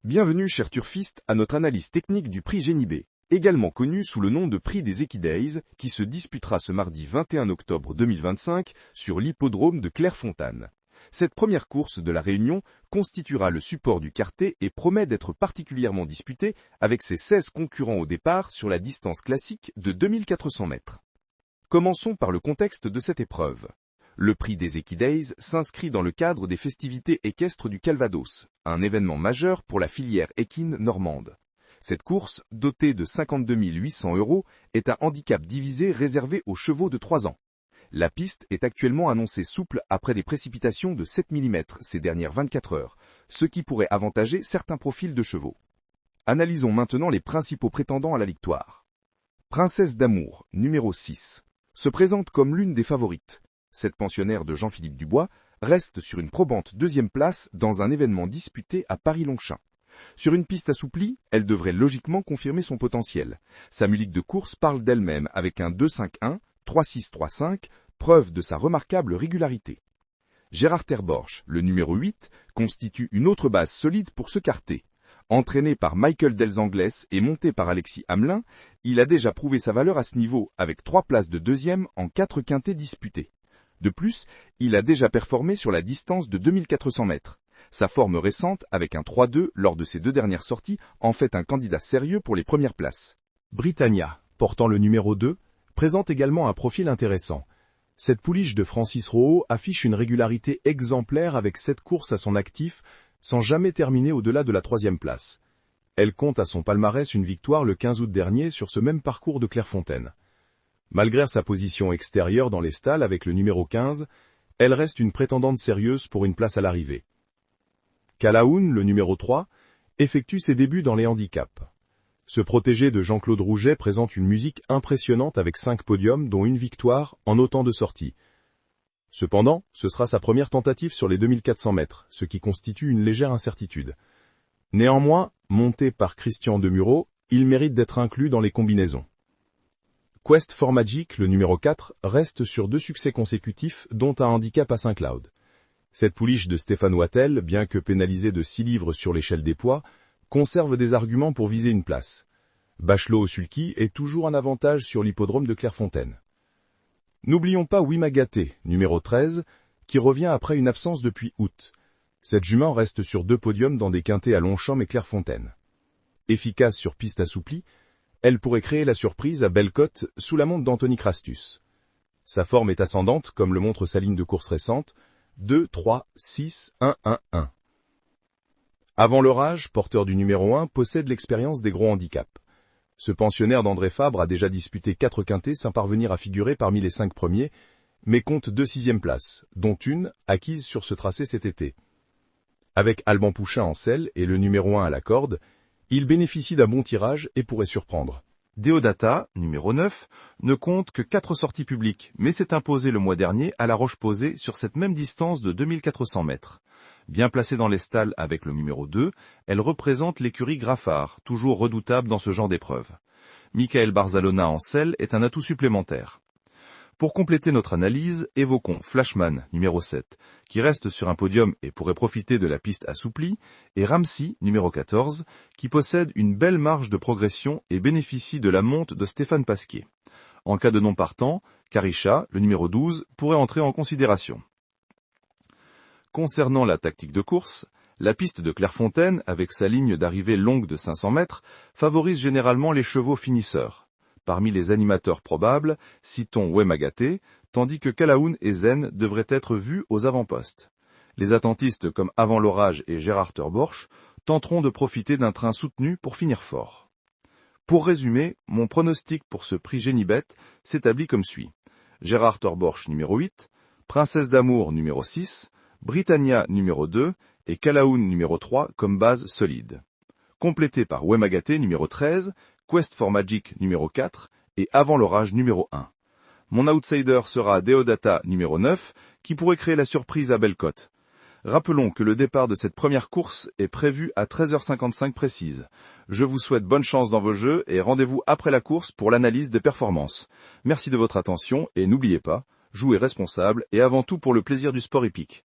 Bienvenue, chers turfistes, à notre analyse technique du prix Genibet, également connu sous le nom de prix des Equidays, qui se disputera ce mardi 21 octobre 2025 sur l'hippodrome de Clairefontaine. Cette première course de la Réunion constituera le support du quartet et promet d'être particulièrement disputée avec ses 16 concurrents au départ sur la distance classique de 2400 mètres. Commençons par le contexte de cette épreuve. Le prix des Equidays s'inscrit dans le cadre des festivités équestres du Calvados, un événement majeur pour la filière équine normande. Cette course, dotée de 52 800 €, est un handicap divisé réservé aux chevaux de 3 ans. La piste est actuellement annoncée souple après des précipitations de 7 mm ces dernières 24 heures, ce qui pourrait avantager certains profils de chevaux. Analysons maintenant les principaux prétendants à la victoire. Princesse d'Amour, numéro 6, se présente comme l'une des favorites. Cette pensionnaire de Jean-Philippe Dubois reste sur une probante deuxième place dans un événement disputé à Paris-Longchamp. Sur une piste assouplie, elle devrait logiquement confirmer son potentiel. Sa musique de course parle d'elle-même avec un 2-5-1, 3-6-3-5, preuve de sa remarquable régularité. Gérard Terborch, le numéro 8, constitue une autre base solide pour ce quartet. Entraîné par Michael Delzangles et monté par Alexis Hamelin, il a déjà prouvé sa valeur à ce niveau avec 3 places de deuxième en 4 quintets disputés. De plus, il a déjà performé sur la distance de 2400 mètres. Sa forme récente, avec un 3-2 lors de ses 2 dernières sorties, en fait un candidat sérieux pour les premières places. Britannia, portant le numéro 2, présente également un profil intéressant. Cette pouliche de Francis Rohaut affiche une régularité exemplaire avec 7 courses à son actif, sans jamais terminer au-delà de la 3e place. Elle compte à son palmarès une victoire le 15 août dernier sur ce même parcours de Clairefontaine. Malgré sa position extérieure dans les stalles avec le numéro 15, elle reste une prétendante sérieuse pour une place à l'arrivée. Calaoun, le numéro 3, effectue ses débuts dans les handicaps. Ce protégé de Jean-Claude Rouget présente une musique impressionnante avec 5 podiums dont une victoire en autant de sorties. Cependant, ce sera sa première tentative sur les 2400 mètres, ce qui constitue une légère incertitude. Néanmoins, monté par Christian Demureau, il mérite d'être inclus dans les combinaisons. Quest for Magic, le numéro 4, reste sur 2 succès consécutifs, dont un handicap à Saint-Cloud. Cette pouliche de Stéphane Wattel, bien que pénalisée de 6 livres sur l'échelle des poids, conserve des arguments pour viser une place. Bachelot au sulky est toujours un avantage sur l'hippodrome de Clairefontaine. N'oublions pas Wimagaté, numéro 13, qui revient après une absence depuis août. Cette jument reste sur 2 podiums dans des quintets à Longchamp et Clairefontaine. Efficace sur piste assouplie, elle pourrait créer la surprise à Bellecote sous la montre d'Anthony Crastus. Sa forme est ascendante, comme le montre sa ligne de course récente, 2, 3, 6, 1, 1, 1. Avant l'orage, porteur du numéro 1, possède l'expérience des gros handicaps. Ce pensionnaire d'André Fabre a déjà disputé 4 quintets sans parvenir à figurer parmi les 5 premiers, mais compte 2 6e places, dont une acquise sur ce tracé cet été. Avec Alban Pouchin en selle et le numéro 1 à la corde, il bénéficie d'un bon tirage et pourrait surprendre. Deodata, numéro 9, ne compte que 4 sorties publiques, mais s'est imposé le mois dernier à la Roche-Posay sur cette même distance de 2400 mètres. Bien placée dans les stalles avec le numéro 2, elle représente l'écurie Graffard, toujours redoutable dans ce genre d'épreuve. Michael Barzalona en selle est un atout supplémentaire. Pour compléter notre analyse, évoquons Flashman, numéro 7, qui reste sur un podium et pourrait profiter de la piste assouplie, et Ramsey, numéro 14, qui possède une belle marge de progression et bénéficie de la monte de Stéphane Pasquier. En cas de non partant, Karisha, le numéro 12, pourrait entrer en considération. Concernant la tactique de course, la piste de Clairefontaine, avec sa ligne d'arrivée longue de 500 mètres, favorise généralement les chevaux finisseurs. Parmi les animateurs probables, citons Wemagaté, tandis que Calaoun et Zen devraient être vus aux avant-postes. Les attentistes comme Avant l'orage et Gérard Terborch tenteront de profiter d'un train soutenu pour finir fort. Pour résumer, mon pronostic pour ce prix Genibet s'établit comme suit. Gérard Terborch numéro 8, Princesse d'Amour numéro 6, Britannia numéro 2 et Calaoun numéro 3 comme base solide. Complété par Wemagaté numéro 13, Quest for Magic numéro 4 et Avant l'orage numéro 1. Mon outsider sera Deodata numéro 9 qui pourrait créer la surprise à Bellecote. Rappelons que le départ de cette première course est prévu à 13h55 précise. Je vous souhaite bonne chance dans vos jeux et rendez-vous après la course pour l'analyse des performances. Merci de votre attention et n'oubliez pas, jouez responsable et avant tout pour le plaisir du sport hippique.